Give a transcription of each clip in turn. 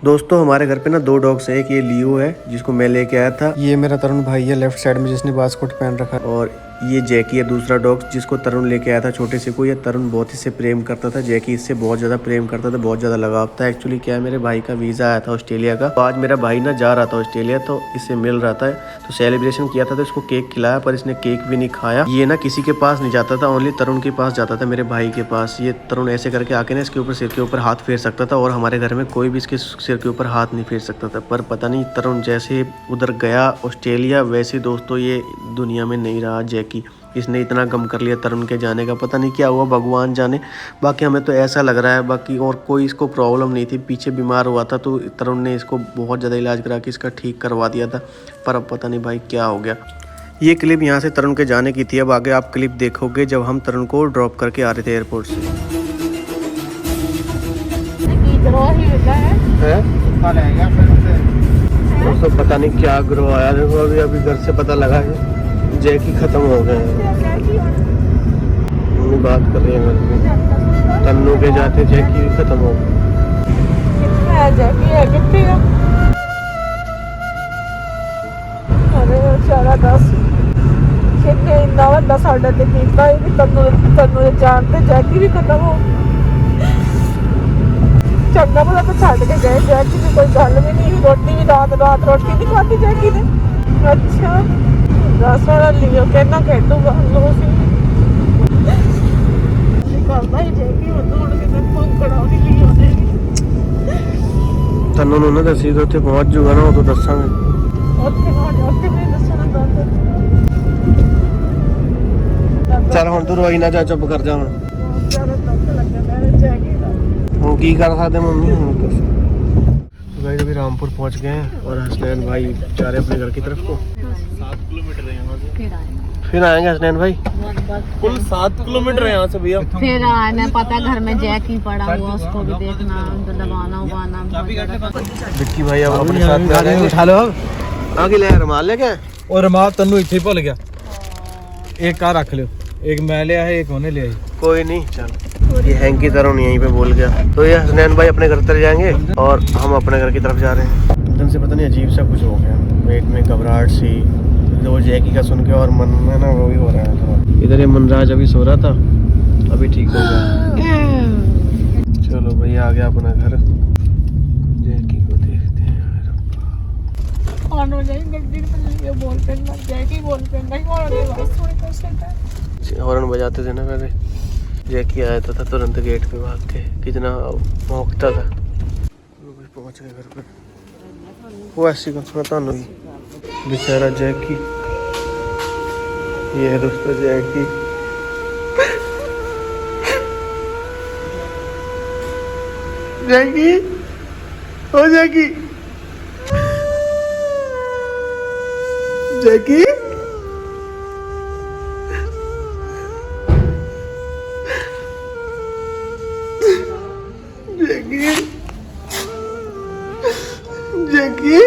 दोस्तों हमारे घर पे ना 2 डॉग्स हैं। एक ये लियो है जिसको मैं लेके आया था। ये मेरा तरुण भाई है लेफ्ट साइड में जिसने बास्कोट पहन रखा है। और ये जैकी है दूसरा डॉग जिसको तरुण लेके आया था छोटे से को। ये तरुण बहुत इससे प्रेम करता था। जैकी इससे बहुत ज़्यादा प्रेम करता था, बहुत ज़्यादा लगाव था। एक्चुअली क्या है, मेरे भाई का वीज़ा आया था ऑस्ट्रेलिया का, तो आज मेरा भाई ना जा रहा था ऑस्ट्रेलिया, तो इससे मिल रहा था, तो सेलिब्रेशन किया था, तो इसको केक खिलाया, पर इसने केक भी नहीं खाया। ये ना किसी के पास नहीं जाता था, ओनली तरुण के पास जाता था, मेरे भाई के पास। ये तरुण ऐसे करके आके ना इसके ऊपर सिर के ऊपर हाथ फेर सकता था, और हमारे घर में कोई भी इसके सिर के ऊपर हाथ नहीं फेर सकता था। पर पता नहीं तरुण जैसे उधर गया ऑस्ट्रेलिया, वैसे दोस्तों ये दुनिया में नहीं रहा जैकी। इसने इतना गम कर लिया तरुण के जाने का, पता नहीं क्या हुआ, भगवान जाने। बाकी हमें तो ऐसा लग रहा है, बाकी और कोई इसको प्रॉब्लम नहीं थी। पीछे बीमार हुआ था तो तरुण ने इसको बहुत ज़्यादा इलाज करा के इसका ठीक करवा दिया था, पर अब पता नहीं भाई क्या हो गया। ये क्लिप यहाँ से तरुण के जाने की थी। अब आगे आप क्लिप देखोगे जब हम तरुण को ड्रॉप करके आ रहे थे एयरपोर्ट से। दोस्तों पता नहीं क्या ग्रो आया, देखो अभी घर से पता लगा है जैकी खत्म हो गए हैं। मम्मी बात कर रही है घर में, तन्नू के जाते जैकी भी खत्म हो गई। जैकी भी खत्म हो चंगा भला तो छड़ के गए। जैकी की कोई गल भी नहीं, रोटी भी रात रोटी नहीं खाती जैकी ने। अच्छा दस वाला लियो कहना खेडूगा लोग निकालता ही जैकी उड़ के भौंकड़ा नहीं लियो ने। तन्नू ਨੂੰ ਨਾ ਦੱਸੀ ਤੇ ਉੱਥੇ ਪਹੁੰਚ ਜੂਗਾ ਨਾ ਉਦੋਂ ਦੱਸਾਂਗੇ। ਉੱਥੇ ਵੀ ਦੱਸਣਾ ਦਾਦਾ। ਚੱਲ ਹੁਣ ਤੂੰ ਰੋਈ ਨਾ, ਜਾ ਚੁੱਪ ਕਰ ਜਾ ਹੁਣ। ਜ਼ਿਆਦਾ ਦੁੱਖ ਲੱਗਾ ਮੇਰੇ ਜੈਕੀ ਦਾ। ਹੁਣ ਕੀ ਕਰ ਸਕਦੇ मम्मी, ਹੁਣ कुछ। तो भाई अभी रामपुर पहुंच गए हैं और हसनैन भाई जा रहे अपने घर की तरफ को। 7 किलोमीटर है यहाँ से, फिर आएंगे हसनैन भाई। कुल 7 किलोमीटर है यहाँ से भैया। फिर आना पता घर में जैकी पड़ा हुआ, उसको भी देखना, उनको दबाना उबाना। विक्की भाई अब अपने साथ में आ गए। उठा लो आगे ले रुमाल लेके। और रुमाल तन्नू इतने भूल गया, एक कार रख लो, एक मैं ले आया एक होने ले आई। कोई नहीं, चल ये हैंकी तरुण यहीं पे बोल गया। तो ये हसनैन भाई अपने घर चले जाएंगे और हम अपने घर की तरफ जा रहे हैं। एकदम से पता नहीं अजीब सा कुछ हो गया, पेट में घबराहट सी, वो जैकी का सुन के, और मन में ना वो भी हो रहा है थोड़ा। इधर ये मनराज अभी सो रहा था, अभी ठीक हो गया। चलो भाई आ गया अपना घर, जैकी को देखते हैं। ऑन हो जाए गड्डी पे ये बोल पे ना जैकी बोल पे नहीं और ये बस थोड़ी कोशिश हॉर्न बजाते थे ना पहले। जैकी आया था तुरंत गेट पे भाग के, कितना भौंकता था। पहुंच गए घर पर। वो ऐसी कौन सुना बेचारा जैकी। ये है दोस्तों जैकी। जैकी ओ जैकी, जैकी जैकी जैकी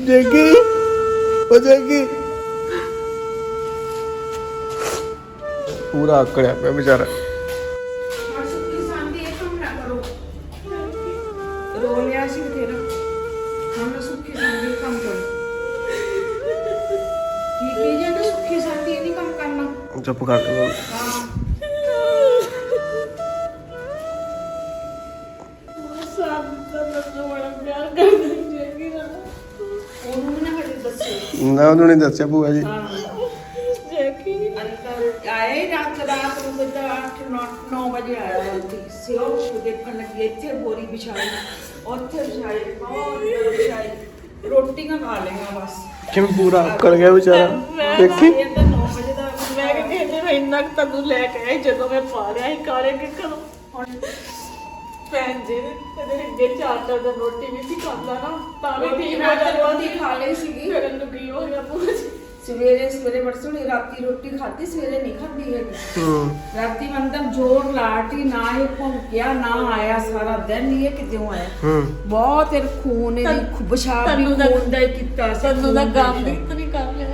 जैकी ओ जैकी। पूरा आकड़िया पे बेचारा। चुप कर दो। ना उन्होंने दस्या बुआ जी जैकी आए रात ਨੂੰ ਬਤਾ 8-9 ਵਜੇ ਆਇਆ ਸੀ ਸਿਓ ਦੇਖਣ ਲੱਗੀ ਇੱਥੇ ਬੋਰੀ ਵਿਛਾਈ ਉੱਥੇ ਵਿਛਾਈ ਬਹੁਤ ਵਿਛਾਈ ਰੋਟੀਆਂ ਖਾ ਲਈਆਂ ਬਸ। ਕਿਵੇਂ ਪੂਰਾ ਕਰ ਗਿਆ ਵਿਚਾਰਾ ਦੇਖੀ। 9 ਵਜੇ ਦਾ ਮੈਂ ਕਹਿੰਦੀ ਮੈਂ ਇੰਨਾ ਕੁ ਤੈਨੂੰ ਲੈ ਕੇ ਆਈ ਜਦੋਂ ਮੈਂ ਪਾ ਲਿਆ ਸੀ ਕਾਲੇ ਕਿ ਘਰੋਂ। ਹੁਣ ਭੈਣ ਜੀ ਇਹਦੇ ਅੱਗੇ 4 ਦਿਨ ਰੋਟੀ ਨਹੀਂ ਸੀ ਖਾਂਦਾ ਨਾ, ਤਾਂ ਵੀ ਠੀਕ ਹੋ ਜਾਂਦਾ। ਰੋਟੀ ਖਾ ਲਈ ਸੀਗੀ ਫਿਰ ਇਹਨੂੰ ਕੀ ਹੋ ਗਿਆ ਪੂਰਾ ਸਵੇਰੇ ਵਰਸੋਂ ਰਾਤੀ ਰੋਟੀ ਖਾਧੀ, ਸਵੇਰੇ ਨਹੀਂ ਖਾਧੀ ਹੈਗੀ। ਰਾਤੀ ਮਤਲਬ ਜ਼ੋਰ ਲਾਟੀ ਨਾ ਇਹ ਭੌਂਕਿਆ ਨਾ ਆਇਆ, ਸਾਰਾ ਦਿਨ ਇਹ ਕਿਉਂ ਆਇਆ। ਬਹੁਤ ਇਹ ਖੂਨ ਇਹਦੀ ਖੁਬਸ਼ਾਬ ਵੀ ਖੂਨ ਦਾ ਕੀਤਾ। ਸਾਨੂੰ ਦਾ ਗਮ ਵੀ ਤਾਂ ਨਹੀਂ ਕਰ ਲਿਆ।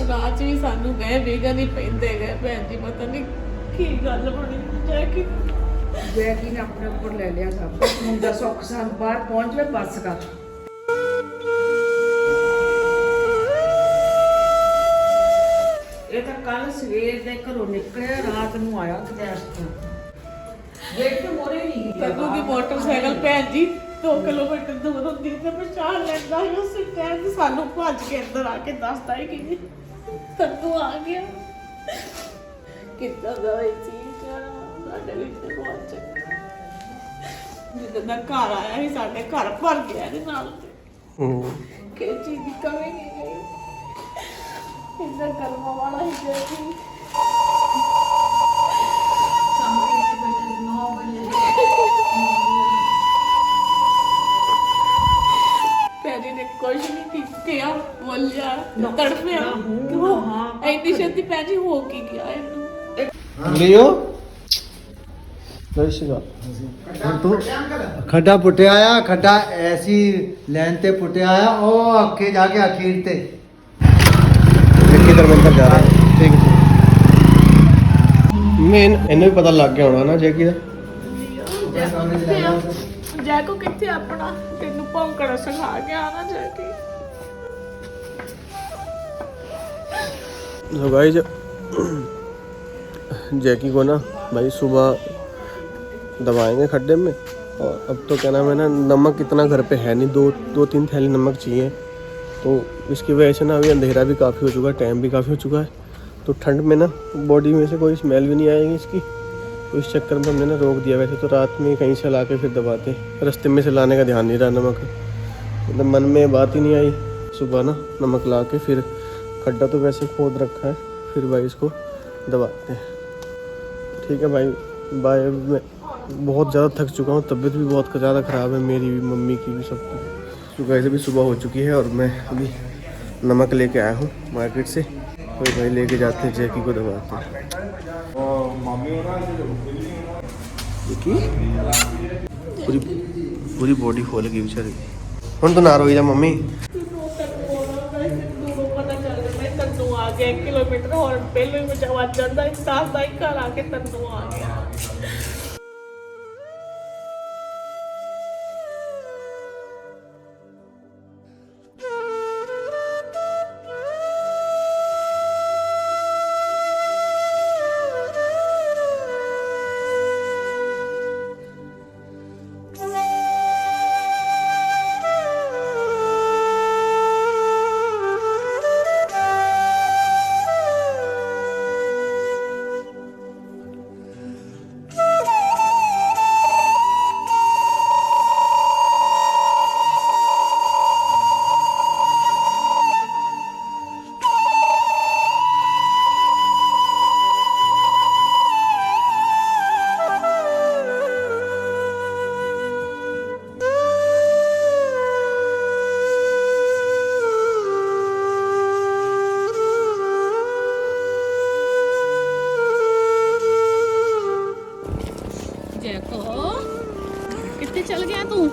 ਸੁਣਾ ਚ ਵੀ ਸਾਨੂੰ ਗਏ ਵੀਗਨ ਹੀ ਪੈਂਦੇ ਗਏ ਭੈਣ ਜੀ, ਪਤਾ ਨਹੀਂ ਕੀ ਗੱਲ ਬਣੀ ਜੈਕੀ ਜੈਕੀ ਨੇ ਆਪਣੇ ਉੱਪਰ ਲੈ ਲਿਆ ਸਭ ਕੁਝ। ਮੁੰਡਾ ਸੁੱਖ ਸਾਨ ਬਾਹਰ ਪਹੁੰਚ ਗਿਆ ਬੱਸ ਕਰ। ਇਹ ਤਾਂ ਕੱਲ ਸਵੇਰ ਦੇ ਘਰੋਂ ਨਿਕਲਿਆ, ਰਾਤ ਨੂੰ ਆਇਆ ਵਿਦੇਸ਼ ਤੋਂ। ਗੇਟ ਤੋਂ ਮੋਰੇ ਨਹੀਂ ਗਿਆ। ਤੱਦੂ ਦੀ ਮੋਟਰਸਾਈਕਲ ਭੈਣ ਜੀ 2 ਕਿਲੋਮੀਟਰ ਦੂਰ ਹੁੰਦੀ ਤੇ ਪਛਾਣ ਲੈਂਦਾ ਸੀ ਉਸ ਟਾਈਮ ਤੇ ਸਾਨੂੰ ਭੱਜ ਕੇ ਅੰਦਰ ਆ ਕੇ ਦੱਸਦਾ ਹੀ ਕਿ ਤੱਦੂ ਆ ਗਿਆ। ਕਿੱਦਾਂ ਦਾ ਇਹ ਚੀਜ਼ ਆ, ਸਾਡੇ ਲਈ ਤੇ ਬਹੁਤ ਚੰਗਾ। ਜਦੋਂ ਦਾ ਘਰ ਆਇਆ ਸੀ ਸਾਡੇ ਘਰ ਭਰ ਗਿਆ ਇਹਦੇ ਨਾਲ ਤੇ ਕਿਸੇ ਚੀਜ਼ ਦੀ ਕਮੀ ਨਹੀਂ ਗਈ। ਇੰਨਾ ਕਰਮਾ ਵਾਲਾ ਹੀ ਜੈਕੀ। ਸਾਹਮਣੇ ਇੱਥੇ ਬੈਠੇ 9 ਵਜੇ ਪੈਰੀ ਨੇ ਕੁਝ ਨਹੀਂ ਕੀਤਾ, ਬੋਲਿਆ ਤੜਪਿਆ। ਇੰਨੀ ਛੇਤੀ ਪੈਰੀ ਹੋ ਕੀ ਗਿਆ ਇਹਨੂੰ। लियो जय श्री राम। ਹੁਣ ਤੂੰ ਖੱਡਾ ਪੁੱਟਿਆ ਆ, ਖੱਡਾ ਐਸੀ ਲਾਈਨ ਤੇ ਪੁੱਟਿਆ ਆ, ਉਹ ਅੱਗੇ ਜਾ ਕੇ ਅਖੀਰ ਤੇ किधर मंदिर जा रहा है? ठीक है मैं इन्हें भी पता लग गया होना ना जैकी का। ਜੈਕੋ ਕਿੱਥੇ ਆਪਣਾ ਤੈਨੂੰ ਭੌਂਕਣਾ ਸਿਖਾ ਗਿਆ ਨਾ ਜੈਕੀ। तो गाइस जैकी को ना भाई सुबह दबाएंगे खड्डे में, और अब तो क्या नाम है ना, नमक इतना घर पे है नहीं, 2-3 थैली नमक चाहिए। तो इसकी वजह से ना अभी अंधेरा भी काफ़ी हो चुका है, टाइम भी काफ़ी हो चुका है, तो ठंड में ना बॉडी में से कोई स्मेल भी नहीं आएगी इसकी। तो इस चक्कर में हमने ना रोक दिया। वैसे तो रात में कहीं से ला के फिर दबाते, रास्ते में से लाने का ध्यान नहीं रहा नमक, मतलब मन में बात ही नहीं आई। सुबह ना नमक ला के फिर खड्डा तो वैसे खोद रखा है, फिर भाई इसको दबाते हैं। ठीक है भाई, बाय। मैं बहुत ज़्यादा थक चुका हूँ, तबीयत भी बहुत ज़्यादा ख़राब है, मेरी भी, मम्मी की भी, सबकी। सुबह से भी सुबह हो चुकी है और मैं अभी नमक लेके आया हूँ मार्केट से। कोई भाई लेके जाते हैं, जैकी को दबाते हैं। देखी पूरी पूरी बॉडी खोल गई बेचारी। ਹੁਣ तो ना रोई जा मम्मी। ਪਤਾ ਚੱਲ ਜਾਂਦਾ ਤੈਨੂੰ ਆ ਗਿਆ 1 ਕਿਲੋਮੀਟਰ ਹੋਰ ਪਹਿਲਾਂ ਹੀ ਮੁਝੇ ਵੱਜ ਜਾਂਦਾ, ਦੱਸਦਾ ਹੀ ਘਰ ਆ ਕੇ ਤੈਨੂੰ ਆ ਗਿਆ। ਕਿੱਥੇ ਚਲ ਗਿਆ ਤੂੰ?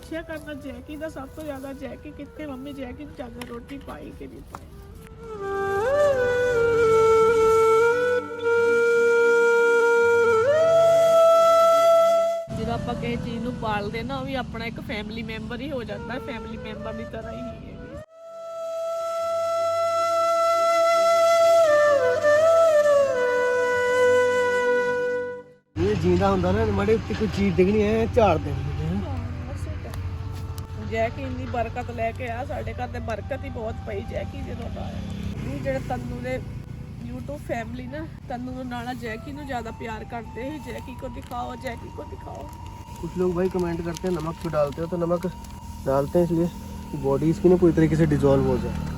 ਪੁੱਛਿਆ ਕਰਨਾ ਜੈਕੀ ਦਾ ਸਭ ਤੋਂ ਜ਼ਿਆਦਾ, ਜੈਕੀ ਕਿੱਥੇ ਮੰਮੀ, ਜੈਕੀ ਨੂੰ ਜ਼ਿਆਦਾ ਰੋਟੀ ਪਾਈ ਕਿ ਨਹੀਂ ਪਾਈ। ਜਦੋਂ ਆਪਾਂ ਕਿਸੇ ਚੀਜ਼ ਨੂੰ ਪਾਲਦੇ ਨਾ, ਉਹ ਵੀ ਆਪਣਾ ਇੱਕ ਫੈਮਿਲੀ ਮੈਂਬਰ ਹੀ ਹੋ ਜਾਂਦਾ, ਫੈਮਿਲੀ ਮੈਂਬਰ ਦੀ ਤਰ੍ਹਾਂ ਹੀ ਹੈ। ये जींदा ਹੁੰਦਾ ਨਾ ਮਾੜੇ ਉੱਤੇ ਕੋਈ ਚੀਜ਼ ਦਿਖਣੀ ਹੈ ਝਾੜ ਦੇਣੀ ਜੈਕੀ ਇੰਨੀ ਬਰਕਤ ਲੈ ਕੇ ਆ ਸਾਡੇ ਘਰ, ਤੇ ਬਰਕਤ ਹੀ ਬਹੁਤ ਪਈ ਜੈਕੀ ਜਦੋਂ ਦਾ ਆਇਆ। ਇਹ ਜਿਹੜੇ ਤੰਨੂ ਦੇ YouTube ਫੈਮਿਲੀ ਨਾ, तन्नू ਨੂੰ नाला जैकी ਨੂੰ ज़्यादा प्यार करते हैं, जैकी को दिखाओ, जैकी को दिखाओ। कुछ लोग भाई कमेंट करते हैं नमक क्यों डालते हो, तो नमक डालते हैं इसलिए कि बॉडी इसकी ना पूरी तरीके से डिजॉल्व हो जाए।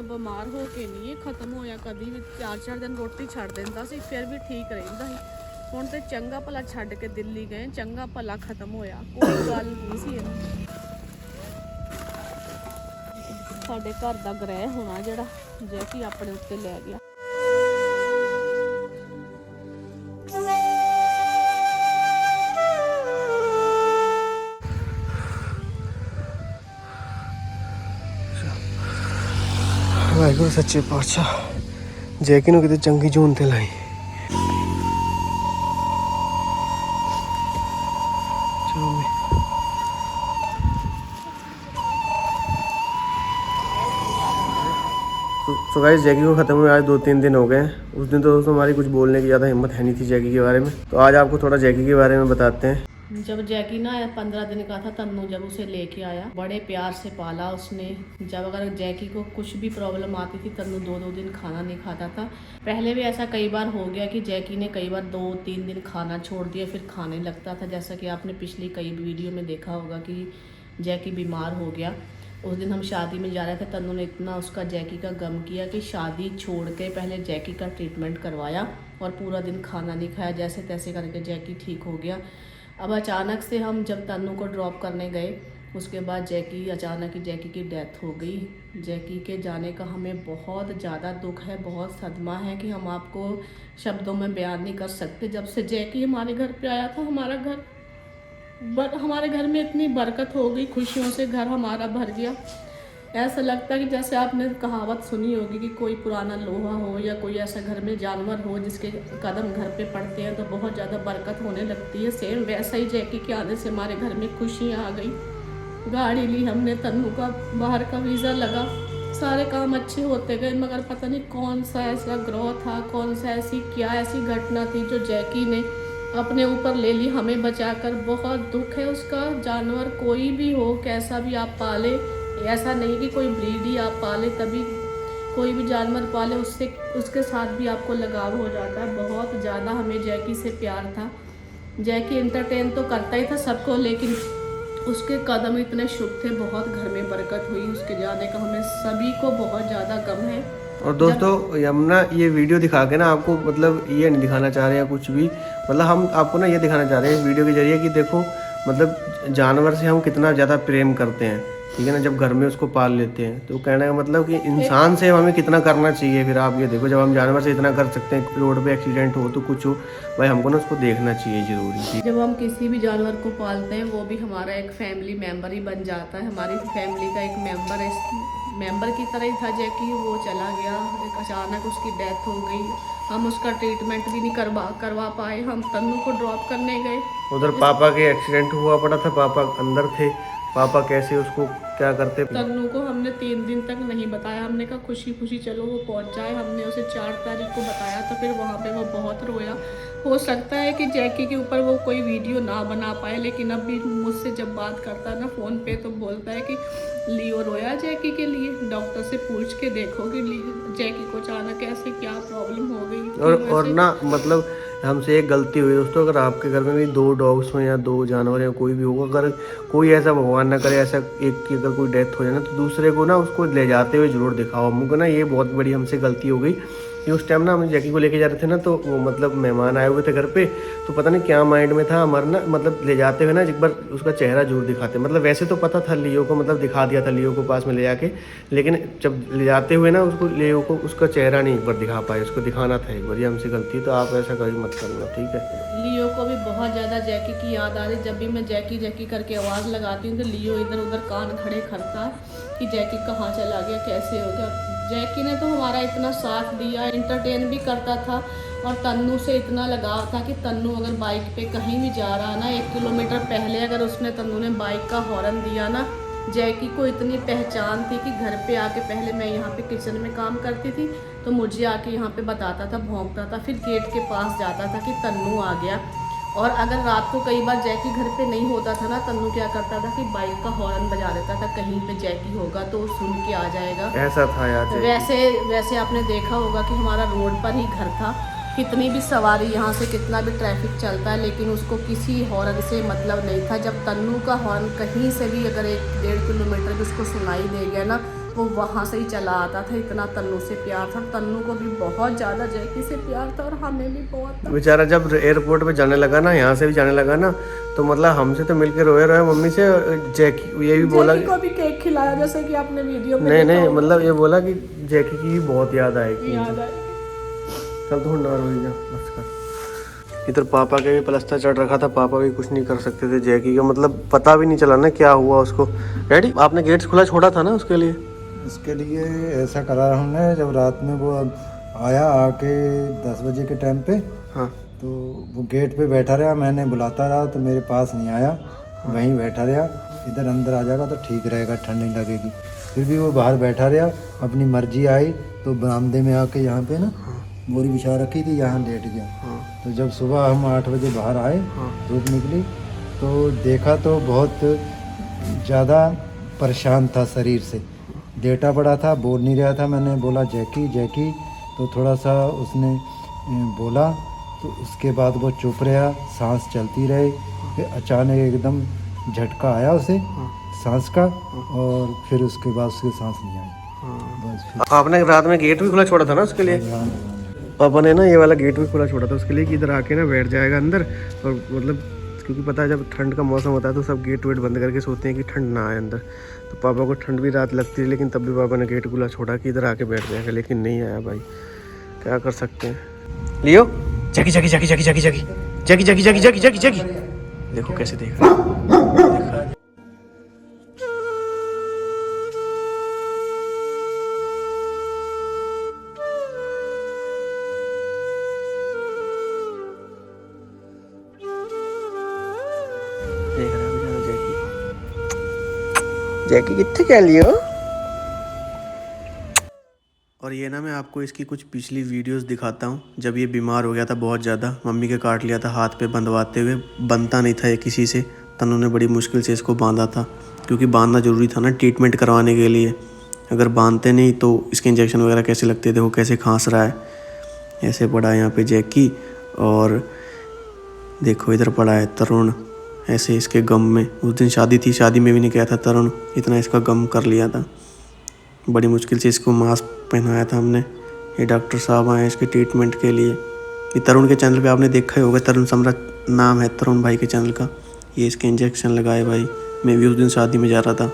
ਬਿਮਾਰ ਹੋ ਕੇ ਨਹੀਂ ਇਹ ਖਤਮ ਹੋਇਆ ਕਦੀ ਵੀ, 4-4 ਦਿਨ ਰੋਟੀ ਛੱਡ ਦਿੰਦਾ ਸੀ ਫਿਰ ਵੀ ਠੀਕ ਰਹਿੰਦਾ ਸੀ। ਹੁਣ ਤੇ ਚੰਗਾ ਭਲਾ ਛੱਡ ਕੇ ਦਿੱਲੀ ਗਏ, ਚੰਗਾ ਭਲਾ ਖਤਮ ਹੋਇਆ, ਕੋਈ ਗੱਲ ਨਹੀਂ ਸੀ ਇਹਨੂੰ। ਸਾਡੇ ਘਰ ਦਾ ਗ੍ਰਹਿ ਹੋਣਾ ਜਿਹੜਾ ਜੈਕੀ ਆਪਣੇ ਉੱਤੇ ਲੈ ਗਿਆ। ਵਾਹਿਗੁਰੂ ਸੱਚੇ ਪਾਤਸ਼ਾਹ ਜੈਕੀ ਨੂੰ ਕਿਤੇ ਚੰਗੀ ਜੂਨ ਤੇ ਲਾਈ। तो गाइस जैकी को ख़त्म हुए आज 2-3 दिन हो गए हैं। उस दिन तो दोस्तों हमारी कुछ बोलने की ज़्यादा हिम्मत है नहीं थी जैकी के बारे में, तो आज आपको थोड़ा जैकी के बारे में बताते हैं। जब जैकी ना 15 दिन का था, तन्नू जब उसे लेके आया, बड़े प्यार से पाला उसने। जब अगर जैकी को कुछ भी प्रॉब्लम आती थी, तन्नू 2-2 दिन खाना नहीं खाता था। पहले भी ऐसा कई बार हो गया कि जैकी ने कई बार 2-3 दिन खाना छोड़ दिया, फिर खाने लगता था। जैसा कि आपने पिछली कई वीडियो में देखा होगा कि जैकी बीमार हो गया। उस दिन हम शादी में जा रहे थे, तन्नू ने इतना उसका जैकी का गम किया कि शादी छोड़ के पहले जैकी का ट्रीटमेंट करवाया और पूरा दिन खाना नहीं खाया। जैसे तैसे करके जैकी ठीक हो गया। अब अचानक से हम जब तन्नू को ड्रॉप करने गए, उसके बाद अचानक ही जैकी की डेथ हो गई। जैकी के जाने का हमें बहुत ज़्यादा दुख है, बहुत सदमा है कि हम आपको शब्दों में बयान नहीं कर सकते। जब से जैकी हमारे घर पे आया था, हमारे घर में इतनी बरकत हो गई, खुशियों से घर हमारा भर गया। ऐसा लगता है कि जैसे आपने कहावत सुनी होगी कि कोई पुराना लोहा हो या कोई ऐसा घर में जानवर हो जिसके कदम घर पे पड़ते हैं तो बहुत ज़्यादा बरकत होने लगती है। सेम वैसा ही जैकी के आने से हमारे घर में खुशियाँ आ गई। गाड़ी ली हमने, तन्नू का बाहर का वीज़ा लगा, सारे काम अच्छे होते गए। मगर पता नहीं कौन सा ऐसा ग्रह था, कौन सा ऐसी घटना थी जो जैकी ने अपने ऊपर ले ली हमें बचाकर। बहुत दुख है उसका। जानवर कोई भी हो, कैसा भी आप पाले, ऐसा नहीं कि कोई ब्रीड ही आप पाले तभी, कोई भी जानवर पाले उसके साथ भी आपको लगाव हो जाता है। बहुत ज़्यादा हमें जैकी से प्यार था। जैकी एंटरटेन तो करता ही था सबको, लेकिन उसके कदम इतने शुभ थे, बहुत घर में बरकत हुई उसके जाने का। हमें सभी को बहुत ज़्यादा गम है। और दोस्तों हम ना ये वीडियो दिखा के ना आपको मतलब ये नहीं दिखाना चाह रहे हैं कुछ भी, मतलब हम आपको ना ये दिखाना चाह रहे हैं इस वीडियो के जरिए कि देखो मतलब जानवर से हम कितना ज़्यादा प्रेम करते हैं, ठीक है ना, जब घर में उसको पाल लेते हैं। तो कहने का मतलब कि इंसान से हमें कितना करना चाहिए। फिर आप ये देखो, जब हम जानवर से इतना कर सकते हैं, रोड पे एक्सीडेंट हो तो कुछ हो, भाई हमको ना उसको देखना चाहिए जरूरी। जब हम किसी भी जानवर को पालते हैं, वो भी हमारा एक फैमिली मेम्बर ही बन जाता है, हमारी फैमिली का एक मेंबर की तरह ही था जैकी। वो चला गया, एक अचानक उसकी डेथ हो गई। हम उसका ट्रीटमेंट भी नहीं करवा पाए। हम तन्नू को ड्रॉप करने गए, उधर पापा के एक्सीडेंट हुआ पड़ा था, पापा अंदर थे, पापा कैसे उसको क्या करते? तन्नू को हमने 3 दिन तक नहीं बताया। हमने कहा खुशी खुशी चलो वो पहुंच जाए। हमने उसे 4 तारीख को बताया तो फिर वहाँ पे वो बहुत रोया। हो सकता है कि जैकी के ऊपर वो कोई वीडियो ना बना पाए, लेकिन अब भी मुझसे जब बात करता है ना फ़ोन पे तो बोलता है कि लियो रोया जैकी के लिए। डॉक्टर से पूछ के देखो कि जैकी को अचानक ऐसे क्या प्रॉब्लम हो गई। और ना मतलब हमसे एक गलती हुई दोस्तों, अगर आपके घर में भी 2 डॉग्स हो या 2 जानवर या कोई भी हो, अगर कोई ऐसा भगवान ना करे ऐसा एक की अगर कोई डेथ हो जाए ना तो दूसरे को ना उसको ले जाते हुए जरूर दिखाओ। हमको ना ये बहुत बड़ी हमसे गलती हो गई कि उस टाइम ना हम जैकी को लेके जा रहे थे ना, तो वो मतलब मेहमान आए हुए थे घर पे, तो पता नहीं क्या माइंड में था हमारा ना, मतलब ले जाते हुए ना एक बार उसका चेहरा जरूर दिखाते। मतलब वैसे तो पता था लियो को, मतलब दिखा दिया था लियो को पास में ले जाके, लेकिन जब ले जाते हुए ना उसको लियो को उसका चेहरा नहीं एक बार दिखा पाए, उसको दिखाना था एक बार। ये हमसे गलती, तो आप ऐसा कभी मत करना, ठीक है। लियो को भी बहुत ज़्यादा जैकी की याद आ रही। जब भी मैं जैकी जैकी करके आवाज़ लगाती हूँ तो लियो इधर उधर कान खड़े करता है कि जैकी कहाँ चला गया, कैसे हो गया। जैकी ने तो हमारा इतना साथ दिया, एंटरटेन भी करता था, और तन्नू से इतना लगाव था कि तन्नू अगर बाइक पे कहीं भी जा रहा ना, 1 किलोमीटर पहले अगर तन्नू ने बाइक का हॉर्न दिया ना, जैकी को इतनी पहचान थी कि घर पे आके, पहले मैं यहाँ पे किचन में काम करती थी तो मुझे आके यहाँ पे बताता था, भौंकता था, फिर गेट के पास जाता था कि तन्नू आ गया। और अगर रात को कई बार जैकी घर पे नहीं होता था ना, तन्नू क्या करता था कि बाइक का हॉर्न बजा देता था, कहीं पे जैकी होगा तो सुन के आ जाएगा। ऐसा था यार। वैसे आपने देखा होगा कि हमारा रोड पर ही घर था, कितनी भी सवारी यहाँ से, कितना भी ट्रैफिक चलता है, लेकिन उसको किसी हॉर्न से मतलब नहीं था। जब तन्नू का हॉर्न कहीं से भी अगर 1-1.5 किलोमीटर भी उसको सुनाई दे गया ना, वो वहाँ से ही चला आता था। इतना तन्नू से प्यार था। तन्नू को भी बहुत ज़्यादा जैकी से प्यार था और हमें भी बहुत था। बेचारा जब एयरपोर्ट पे जाने लगा ना, यहाँ से भी जाने लगा ना, तो मतलब हमसे तो मिलके रोए मम्मी से। जैकी ये भी बोला को भी केक खिलाया, जैसे कि आपने वीडियो में नहीं मतलब ये बोला कि जैकी की बहुत याद आएगी। याद है। चल तो ना रोई जा, बस कर। इधर पापा के भी प्लास्टर चढ़ रखा था, पापा भी कुछ नहीं कर सकते थे जैकी का, मतलब पता भी नहीं चला ना क्या हुआ उसको। डैडी आपने गेट्स खुला छोड़ा था ना उसके लिए? उसके लिए ऐसा करा हमने, जब रात में वो आया आके 10 बजे के टाइम पे, हाँ, तो वो गेट पे बैठा रहा, मैंने बुलाता रहा तो मेरे पास नहीं आया, वहीं बैठा रहा। इधर अंदर आ जाएगा तो ठीक रहेगा, ठंड नहीं लगेगी। फिर भी वो बाहर बैठा रहा, अपनी मर्जी आई तो बरामदे में आके यहाँ पे ना बोरी बिछा रखी थी, यहाँ लेट गया। तो जब सुबह हम 8 बजे बाहर आए, धूप निकली तो देखा तो बहुत ज़्यादा परेशान था शरीर से, लेटा पड़ा था, बोल नहीं रहा था। मैंने बोला जैकी जैकी, तो थोड़ा सा उसने बोला, तो उसके बाद वो चुप रहा, सांस चलती रही। फिर अचानक एकदम झटका आया उसे सांस का, और फिर उसके बाद उसकी सांस नहीं आई। बस फिर आपने रात में गेट भी खुला छोड़ा था ना उसके लिए? पापा ने ना ये वाला गेट भी खुला छोड़ा था उसके लिए कि इधर आके ना बैठ जाएगा अंदर, और मतलब क्योंकि पता है जब ठंड का मौसम होता है तो सब गेट वेट बंद करके सोचते हैं कि ठंड ना आए अंदर। तो पापा को ठंड भी रात लगती है, लेकिन तब भी पापा ने गेट खुला छोड़ा कि इधर आके बैठ जाएगा, लेकिन नहीं आया भाई, क्या कर सकते हैं। लियो जगी जगी जगी जगी जगी जगी जगी जगी जगी जगी जगी जगी, देखो कैसे देख रहा है। जैकी कितने क्या लियो। और ये ना मैं आपको इसकी कुछ पिछली वीडियोस दिखाता हूँ। जब ये बीमार हो गया था बहुत ज़्यादा, मम्मी के काट लिया था हाथ पे बंधवाते हुए, बनता नहीं था ये किसी से। तन्नू ने बड़ी मुश्किल से इसको बांधा था, क्योंकि बांधना ज़रूरी था ना ट्रीटमेंट करवाने के लिए। अगर बांधते नहीं तो इसके इंजेक्शन वगैरह कैसे लगते थे, वो कैसे खांस रहा है। ऐसे पड़ा है यहाँ पे जैकी, और देखो इधर पड़ा है तरुण, ऐसे इसके गम में। उस दिन शादी थी, शादी में भी नहीं गया था तरुण, इतना इसका गम कर लिया था। बड़ी मुश्किल से इसको मास्क पहनाया था हमने। ये डॉक्टर साहब आए इसके ट्रीटमेंट के लिए। ये तरुण के चैनल पे आपने देखा ही होगा, तरुण सम्राट नाम है तरुण भाई के चैनल का। ये इसके इंजेक्शन लगाए भाई, मैं भी उस दिन शादी में जा रहा था।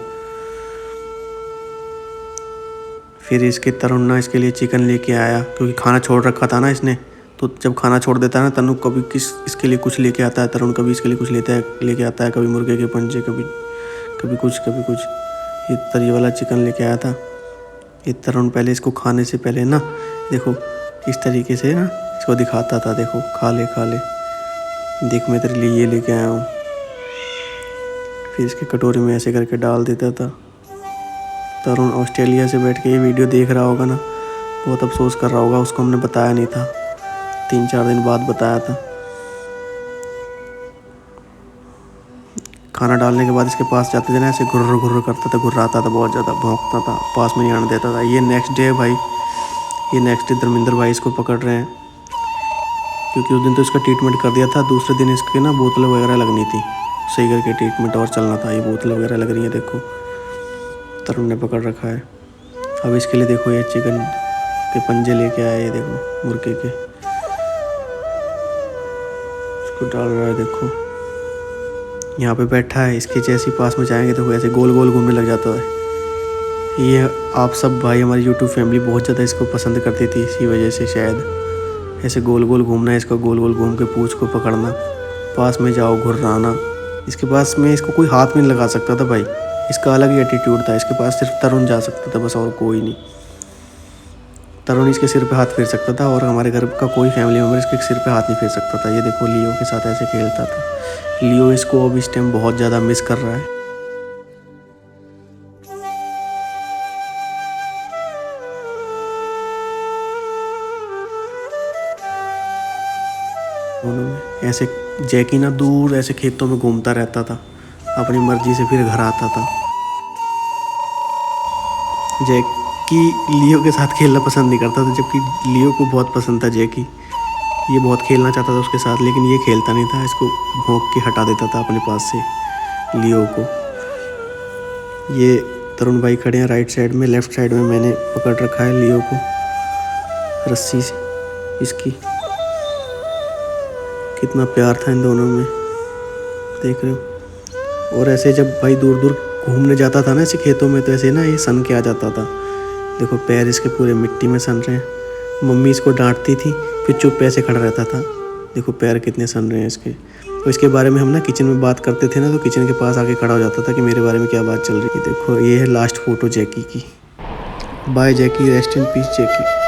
फिर इसके तरुण ना इसके लिए चिकन लेके आया, क्योंकि खाना छोड़ रखा था ना इसने। तो जब खाना छोड़ देता है ना तन्नू, कभी इसके लिए कुछ लेके आता है तरुण, कभी इसके लिए कुछ लेके आता है, कभी मुर्गे के पंजे, कभी कुछ। ये तरी वाला चिकन लेके आया था ये तरुण। पहले इसको खाने से पहले ना देखो इस तरीके से ना इसको दिखाता था, देखो खा ले, देख मैं तेरे लिए ये लेके आया हूँ। फिर इसके कटोरे में ऐसे करके डाल देता था। तरुण ऑस्ट्रेलिया से बैठ के ये वीडियो देख रहा होगा ना, बहुत अफसोस कर रहा होगा, उसको हमने बताया नहीं था, 3-4 दिन बाद बताया था। खाना डालने के बाद इसके पास जाते थे ना, ऐसे घुर्र घुर्र करता था, घुर्राता था, बहुत ज़्यादा भौंकता था, पास में नहीं आने देता था। ये नेक्स्ट डे भाई, ये नेक्स्ट डे धर्मेंद्र भाई इसको पकड़ रहे हैं, क्योंकि उस दिन तो इसका ट्रीटमेंट कर दिया था, दूसरे दिन इसके ना बोतल वगैरह लगनी थी, सही करके ट्रीटमेंट और चलना था। ये बोतल वगैरह लग रही है, देखो तरुण ने पकड़ रखा है। अब इसके लिए देखो ये चिकन के पंजे लेके आए, ये देखो मुर्गे के, इसको डाल रहा है, देखो यहाँ पे बैठा है। इसके जैसे पास में जाएंगे तो ऐसे गोल गोल घूमने लग जाता है। ये आप सब भाई, हमारी यूट्यूब फैमिली बहुत ज़्यादा इसको पसंद करती थी, इसी वजह से शायद ऐसे गोल गोल घूमना है, इसको गोल गोल घूम के पूंछ को पकड़ना, पास में जाओ घुर्राना। इसके पास में इसको कोई हाथ भी नहीं लगा सकता था भाई, इसका अलग ही एटीट्यूड था। इसके पास सिर्फ तरुण जा सकता था बस, और कोई नहीं। तरुण इसके सिर पे हाथ फेर सकता था, और हमारे घर का कोई फैमिली मेम्बर इसके सिर पे हाथ नहीं फेर सकता था। ये देखो लियो के साथ ऐसे खेलता था। लियो इसको अब इस टाइम बहुत ज़्यादा मिस कर रहा है। दोनों में ऐसे जैकी ना दूर ऐसे खेतों में घूमता रहता था, अपनी मर्जी से फिर घर आता था। जैकी लियो के साथ खेलना पसंद नहीं करता था, जबकि लियो को बहुत पसंद था जैकी। ये बहुत खेलना चाहता था उसके साथ, लेकिन ये खेलता नहीं था, इसको भौंक के हटा देता था अपने पास से लियो को। ये तरुण भाई खड़े हैं राइट साइड में, लेफ्ट साइड में मैंने पकड़ रखा है लियो को रस्सी से। इसकी कितना प्यार था इन दोनों में, देख रहे हो। और ऐसे जब भाई दूर दूर घूमने जाता था ना ऐसे खेतों में, तो ऐसे ना ये सन के आ जाता था। देखो पैर इसके पूरे मिट्टी में सन रहे हैं। मम्मी इसको डांटती थी, फिर चुप ऐसे खड़ा रहता था। देखो पैर कितने सन रहे हैं इसके। तो इसके बारे में हम ना किचन में बात करते थे ना, तो किचन के पास आके खड़ा हो जाता था कि मेरे बारे में क्या बात चल रही है। देखो ये है लास्ट फोटो जैकी की। Bye Jackie, rest in peace Jackie.